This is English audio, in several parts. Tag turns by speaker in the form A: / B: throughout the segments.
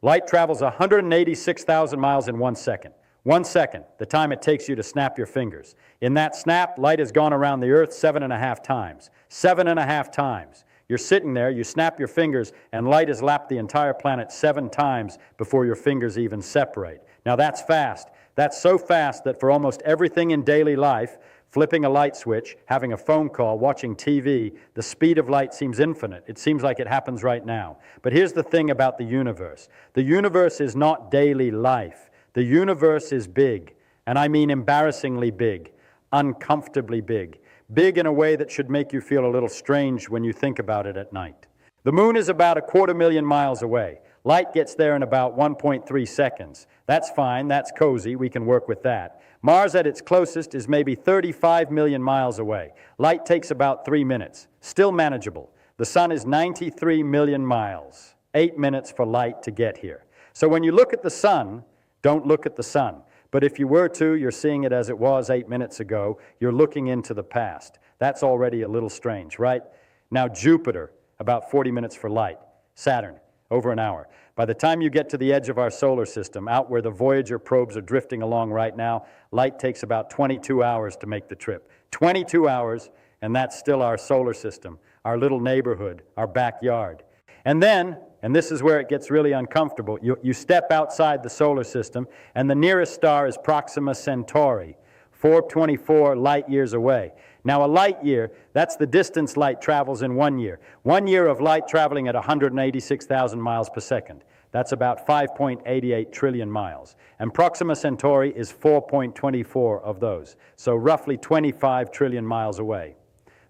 A: Light travels 186,000 miles in 1 second. 1 second, the time it takes you to snap your fingers. In that snap, light has gone around the Earth 7.5 times. 7.5 times. You're sitting there, you snap your fingers, and light has lapped the entire planet 7 times before your fingers even separate. Now that's fast. That's so fast that for almost everything in daily life, flipping a light switch, having a phone call, watching TV, the speed of light seems infinite. It seems like it happens right now. But here's the thing about the universe. The universe is not daily life. The universe is big, and I mean embarrassingly big, uncomfortably big. Big in a way that should make you feel a little strange when you think about it at night. The moon is about 250,000 miles away. Light gets there in about 1.3 seconds. That's fine, that's cozy, we can work with that. Mars at its closest is maybe 35 million miles away. Light takes about 3 minutes. Still manageable. The sun is 93 million miles. 8 minutes for light to get here. So when you look at the sun, don't look at the sun. But if you were to, you're seeing it as it was 8 minutes ago. You're looking into the past. That's already a little strange, right? Now Jupiter, about 40 minutes for light. Saturn, over an hour. By the time you get to the edge of our solar system, out where the Voyager probes are drifting along right now, light takes about 22 hours to make the trip. 22 hours, and that's still our solar system, our little neighborhood, our backyard. And then, and this is where it gets really uncomfortable, you step outside the solar system, and the nearest star is Proxima Centauri, 424 light years away. Now a light year, that's the distance light travels in 1 year. 1 year of light traveling at 186,000 miles per second. That's about 5.88 trillion miles. And Proxima Centauri is 4.24 of those, so roughly 25 trillion miles away.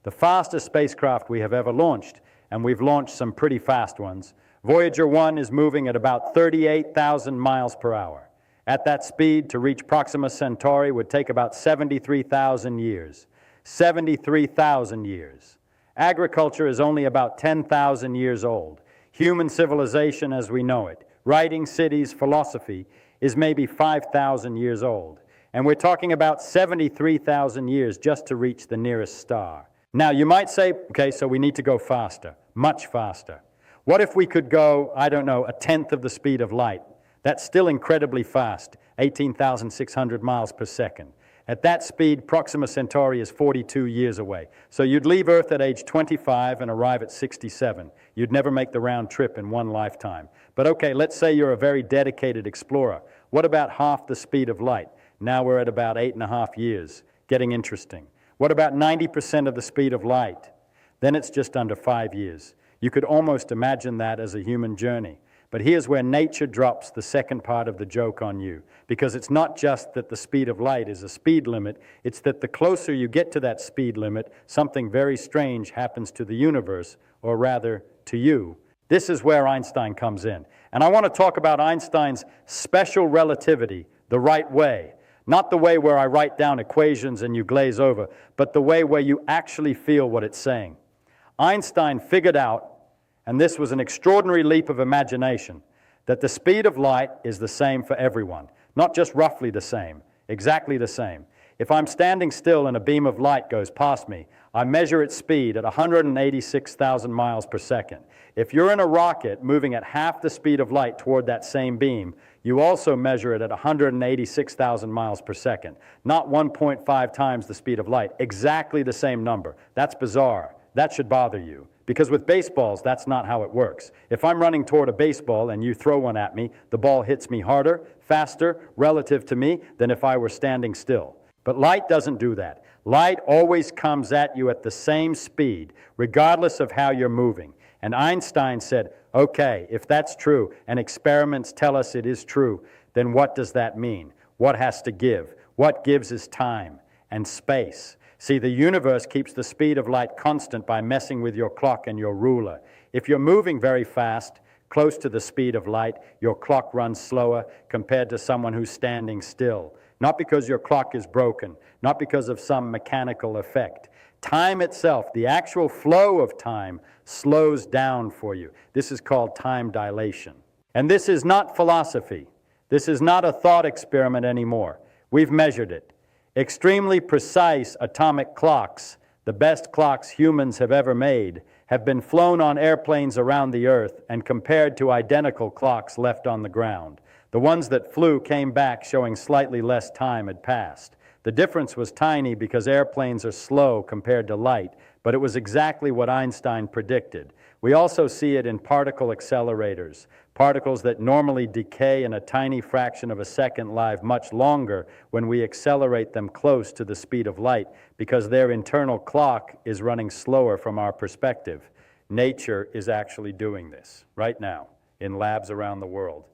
A: The fastest spacecraft we have ever launched, and we've launched some pretty fast ones, Voyager 1 is moving at about 38,000 miles per hour. At that speed, to reach Proxima Centauri would take about 73,000 years. 73,000 years. Agriculture is only about 10,000 years old. Human civilization as we know it, writing, cities, philosophy, is maybe 5,000 years old. And we're talking about 73,000 years just to reach the nearest star. Now you might say, okay, so we need to go faster, much faster. What if we could go, I don't know, 1/10 of the speed of light? That's still incredibly fast, 18,600 miles per second. At that speed, Proxima Centauri is 42 years away. So you'd leave Earth at age 25 and arrive at 67. You'd never make the round trip in one lifetime. But okay, let's say you're a very dedicated explorer. What about half the speed of light? Now we're at about 8.5 years. Getting interesting. What about 90% of the speed of light? Then it's just under 5 years. You could almost imagine that as a human journey. But here's where nature drops the second part of the joke on you. Because it's not just that the speed of light is a speed limit, it's that the closer you get to that speed limit, something very strange happens to the universe, or rather, to you. This is where Einstein comes in. And I want to talk about Einstein's special relativity, the right way. Not the way where I write down equations and you glaze over, but the way where you actually feel what it's saying. Einstein figured out, and this was an extraordinary leap of imagination, that the speed of light is the same for everyone. Not just roughly the same, exactly the same. If I'm standing still and a beam of light goes past me, I measure its speed at 186,000 miles per second. If you're in a rocket moving at half the speed of light toward that same beam, you also measure it at 186,000 miles per second. Not 1.5 times the speed of light, exactly the same number. That's bizarre. That should bother you. Because with baseballs, that's not how it works. If I'm running toward a baseball and you throw one at me, the ball hits me harder, faster, relative to me, than if I were standing still. But light doesn't do that. Light always comes at you at the same speed, regardless of how you're moving. And Einstein said, okay, if that's true, and experiments tell us it is true, then what does that mean? What has to give? What gives is time and space. See, the universe keeps the speed of light constant by messing with your clock and your ruler. If you're moving very fast, close to the speed of light, your clock runs slower compared to someone who's standing still. Not because your clock is broken, not because of some mechanical effect. Time itself, the actual flow of time, slows down for you. This is called time dilation. And this is not philosophy. This is not a thought experiment anymore. We've measured it. Extremely precise atomic clocks, the best clocks humans have ever made, have been flown on airplanes around the Earth and compared to identical clocks left on the ground. The ones that flew came back showing slightly less time had passed. The difference was tiny because airplanes are slow compared to light, but it was exactly what Einstein predicted. We also see it in particle accelerators. Particles that normally decay in a tiny fraction of a second live much longer when we accelerate them close to the speed of light because their internal clock is running slower from our perspective. Nature is actually doing this right now in labs around the world.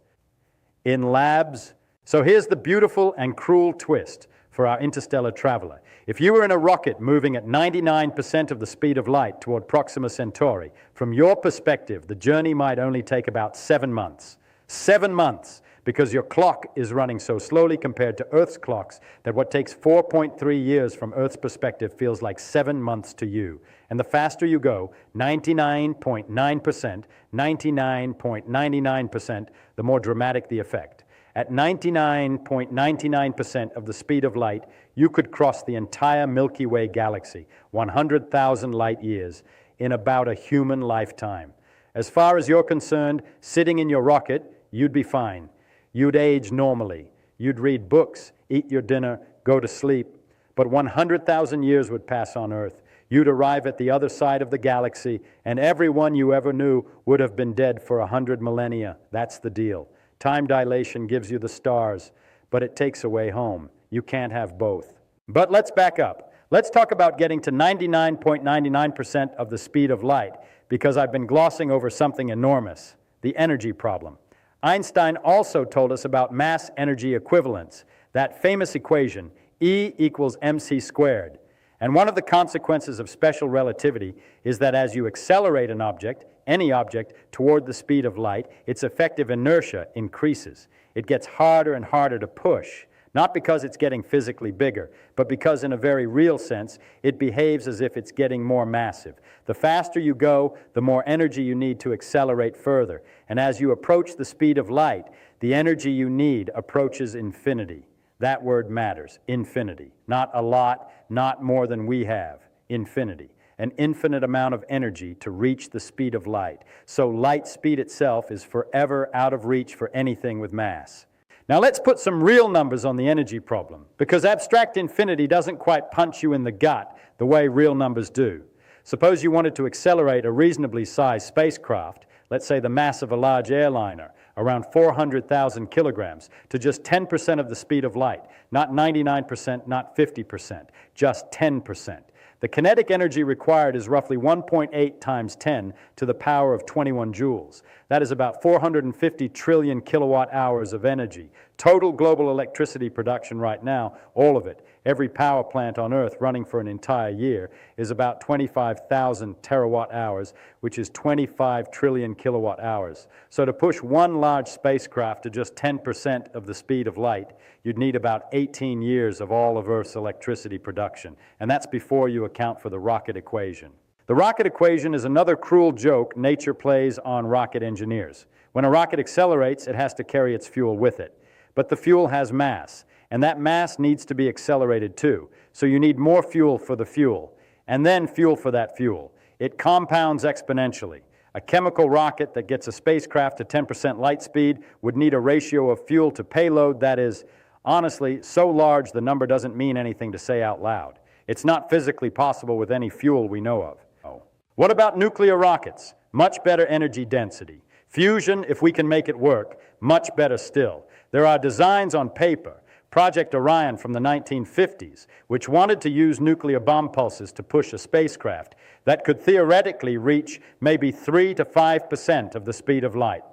A: In labs, so here's the beautiful and cruel twist for our interstellar traveler. If you were in a rocket moving at 99% of the speed of light toward Proxima Centauri, from your perspective, the journey might only take about 7 months. 7 months, because your clock is running so slowly compared to Earth's clocks that what takes 4.3 years from Earth's perspective feels like 7 months to you. And the faster you go, 99.9%, 99.99%, the more dramatic the effect. At 99.99% of the speed of light, you could cross the entire Milky Way galaxy, 100,000 light years, in about a human lifetime. As far as you're concerned, sitting in your rocket, you'd be fine. You'd age normally. You'd read books, eat your dinner, go to sleep. But 100,000 years would pass on Earth. You'd arrive at the other side of the galaxy, and everyone you ever knew would have been dead for 100 millennia. That's the deal. Time dilation gives you the stars, but it takes away home. You can't have both. But let's back up. Let's talk about getting to 99.99% of the speed of light, because I've been glossing over something enormous, the energy problem. Einstein also told us about mass-energy equivalence, that famous equation, E equals mc squared. And one of the consequences of special relativity is that as you accelerate an object, any object, toward the speed of light, its effective inertia increases. It gets harder and harder to push, not because it's getting physically bigger, but because in a very real sense, it behaves as if it's getting more massive. The faster you go, the more energy you need to accelerate further. And as you approach the speed of light, the energy you need approaches infinity. That word matters, infinity. Not a lot, not more than we have, infinity. An infinite amount of energy to reach the speed of light. So light speed itself is forever out of reach for anything with mass. Now let's put some real numbers on the energy problem, because abstract infinity doesn't quite punch you in the gut the way real numbers do. Suppose you wanted to accelerate a reasonably sized spacecraft, let's say the mass of a large airliner, around 400,000 kilograms, to just 10% of the speed of light. Not 99%, not 50%, just 10%. The kinetic energy required is roughly 1.8 times 10 to the power of 21 joules. That is about 450 trillion kilowatt hours of energy. Total global electricity production right now, all of it, every power plant on Earth running for an entire year, is about 25,000 terawatt hours, which is 25 trillion kilowatt hours. So to push one large spacecraft to just 10% of the speed of light, you'd need about 18 years of all of Earth's electricity production. And that's before you account for the rocket equation. The rocket equation is another cruel joke nature plays on rocket engineers. When a rocket accelerates, it has to carry its fuel with it. But the fuel has mass, and that mass needs to be accelerated too. So you need more fuel for the fuel, and then fuel for that fuel. It compounds exponentially. A chemical rocket that gets a spacecraft to 10% light speed would need a ratio of fuel to payload that is, honestly, so large the number doesn't mean anything to say out loud. It's not physically possible with any fuel we know of. What about nuclear rockets? Much better energy density. Fusion, if we can make it work, much better still. There are designs on paper, Project Orion from the 1950s, which wanted to use nuclear bomb pulses to push a spacecraft that could theoretically reach maybe 3 to 5% of the speed of light.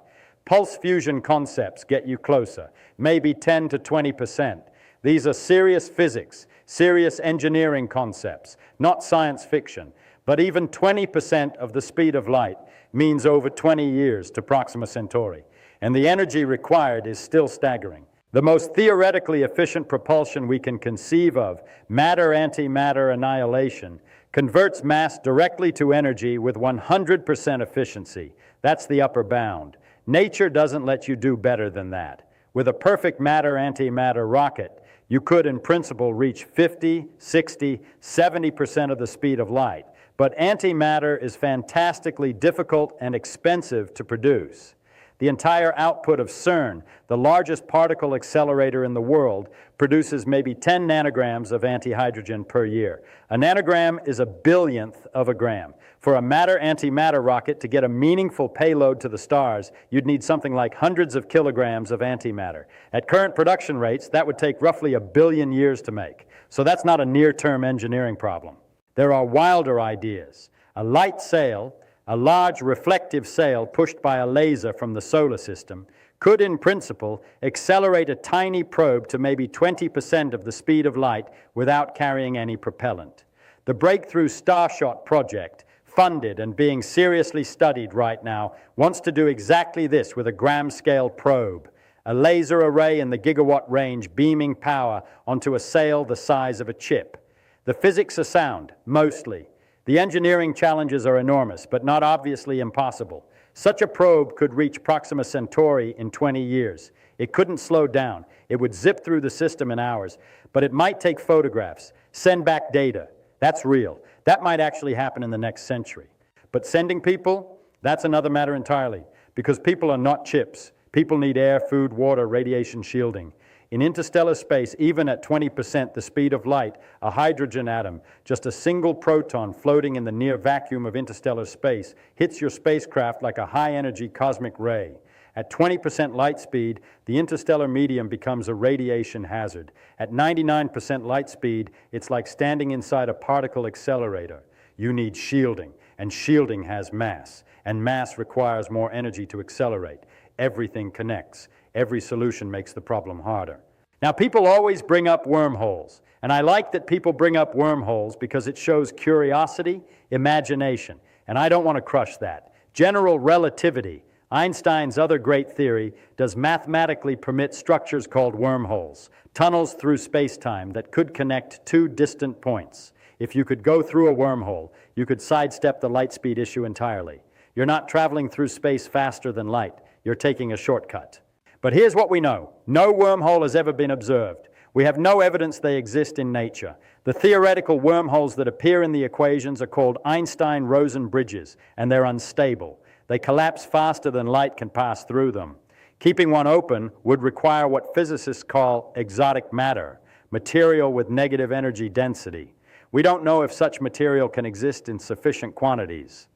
A: Pulse fusion concepts get you closer, maybe 10 to 20%. These are serious physics, serious engineering concepts, not science fiction. But even 20% of the speed of light means over 20 years to Proxima Centauri. And the energy required is still staggering. The most theoretically efficient propulsion we can conceive of, matter-antimatter annihilation, converts mass directly to energy with 100% efficiency. That's the upper bound. Nature doesn't let you do better than that. With a perfect matter-antimatter rocket, you could, in principle, reach 50, 60, 70% of the speed of light. but antimatter is fantastically difficult and expensive to produce. The entire output of CERN, the largest particle accelerator in the world, produces maybe 10 nanograms of antihydrogen per year. A nanogram is a billionth of a gram. For a matter-antimatter rocket to get a meaningful payload to the stars, you'd need something like hundreds of kilograms of antimatter. At current production rates, that would take roughly 1 billion years to make. So that's not a near-term engineering problem. There are wilder ideas. A light sail, a large reflective sail pushed by a laser from the solar system, could in principle accelerate a tiny probe to maybe 20% of the speed of light without carrying any propellant. The Breakthrough Starshot project, funded and being seriously studied right now, wants to do exactly this with a gram-scale probe, a laser array in the gigawatt range beaming power onto a sail the size of a chip. The physics are sound, mostly. The engineering challenges are enormous, but not obviously impossible. Such a probe could reach Proxima Centauri in 20 years. It couldn't slow down. It would zip through the system in hours, but it might take photographs, send back data. That's real. That might actually happen in the next century. But sending people, that's another matter entirely, because people are not chips. People need air, food, water, radiation shielding. In interstellar space, even at 20% the speed of light, a hydrogen atom, just a single proton floating in the near vacuum of interstellar space, hits your spacecraft like a high-energy cosmic ray. At 20% light speed, the interstellar medium becomes a radiation hazard. At 99% light speed, it's like standing inside a particle accelerator. You need shielding, and shielding has mass, and mass requires more energy to accelerate. Everything connects. Every solution makes the problem harder. Now, people always bring up wormholes, and I like that people bring up wormholes because it shows curiosity, imagination, and I don't want to crush that. General relativity, Einstein's other great theory, does mathematically permit structures called wormholes, tunnels through space-time that could connect two distant points. If you could go through a wormhole, you could sidestep the light speed issue entirely. You're not traveling through space faster than light. You're taking a shortcut. But here's what we know. No wormhole has ever been observed. We have no evidence they exist in nature. The theoretical wormholes that appear in the equations are called Einstein-Rosen bridges, and they're unstable. They collapse faster than light can pass through them. Keeping one open would require what physicists call exotic matter, material with negative energy density. We don't know if such material can exist in sufficient quantities.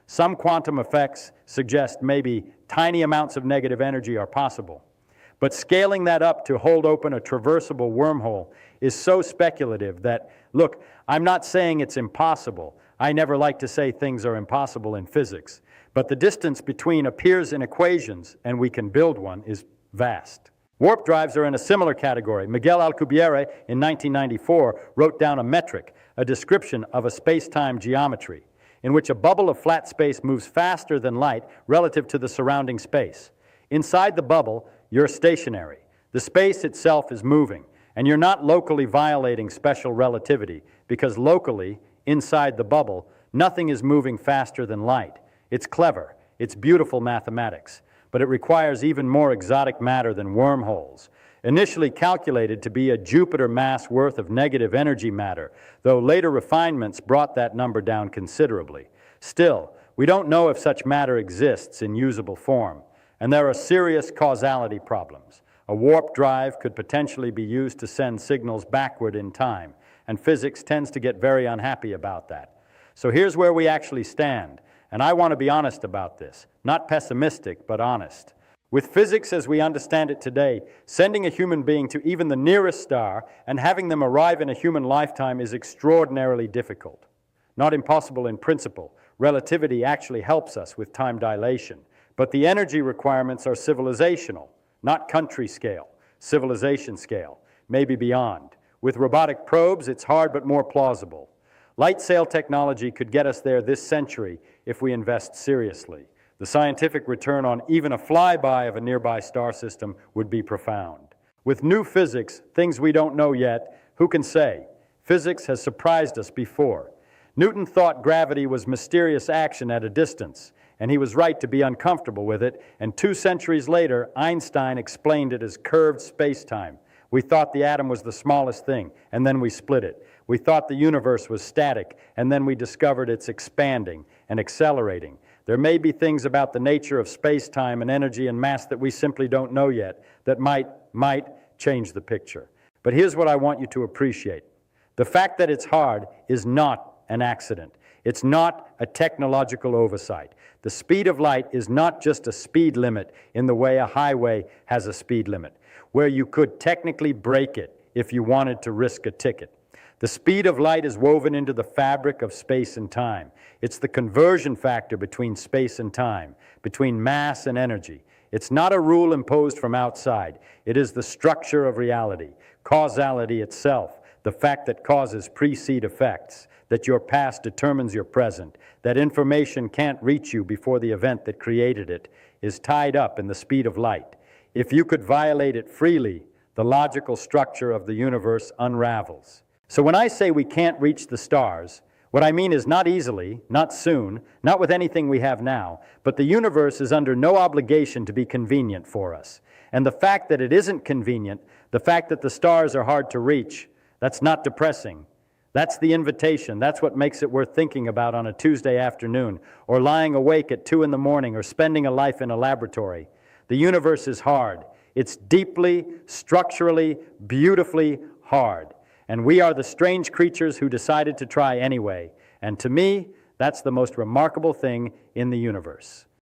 A: Some quantum effects suggest maybe tiny amounts of negative energy are possible. But scaling that up to hold open a traversable wormhole is so speculative that, look, I'm not saying it's impossible. I never like to say things are impossible in physics. But the distance between appears in equations, and we can build one, is vast. Warp drives are in a similar category. Miguel Alcubierre, in 1994, wrote down a metric, a description of a space-time geometry, in which a bubble of flat space moves faster than light relative to the surrounding space. Inside the bubble, you're stationary. The space itself is moving, and you're not locally violating special relativity, because locally, inside the bubble, nothing is moving faster than light. It's clever, it's beautiful mathematics, but it requires even more exotic matter than wormholes. Initially calculated to be a Jupiter mass worth of negative energy matter, though later refinements brought that number down considerably. Still, we don't know if such matter exists in usable form, and there are serious causality problems. A warp drive could potentially be used to send signals backward in time, and physics tends to get very unhappy about that. So here's where we actually stand, and I want to be honest about this, not pessimistic, but honest. With physics as we understand it today, sending a human being to even the nearest star and having them arrive in a human lifetime is extraordinarily difficult. Not impossible in principle. Relativity actually helps us with time dilation. But the energy requirements are civilizational, not country scale, civilization scale, maybe beyond. With robotic probes, it's hard but more plausible. Light sail technology could get us there this century if we invest seriously. The scientific return on even a flyby of a nearby star system would be profound. With new physics, things we don't know yet, who can say? Physics has surprised us before. Newton thought gravity was mysterious action at a distance, and he was right to be uncomfortable with it, and 2 centuries later, Einstein explained it as curved space-time. We thought the atom was the smallest thing, and then we split it. We thought the universe was static, and then we discovered it's expanding and accelerating. There may be things about the nature of space-time and energy and mass that we simply don't know yet that might change the picture. But here's what I want you to appreciate. The fact that it's hard is not an accident. It's not a technological oversight. The speed of light is not just a speed limit in the way a highway has a speed limit, where you could technically break it if you wanted to risk a ticket. The speed of light is woven into the fabric of space and time. It's the conversion factor between space and time, between mass and energy. It's not a rule imposed from outside. It is the structure of reality, causality itself, the fact that causes precede effects, that your past determines your present, that information can't reach you before the event that created it, is tied up in the speed of light. If you could violate it freely, the logical structure of the universe unravels. So when I say we can't reach the stars, what I mean is not easily, not soon, not with anything we have now, but the universe is under no obligation to be convenient for us. And the fact that it isn't convenient, the fact that the stars are hard to reach, that's not depressing. That's the invitation. That's what makes it worth thinking about on a Tuesday afternoon, or lying awake at 2 in the morning, or spending a life in a laboratory. The universe is hard. It's deeply, structurally, beautifully hard. And we are the strange creatures who decided to try anyway. And to me, that's the most remarkable thing in the universe.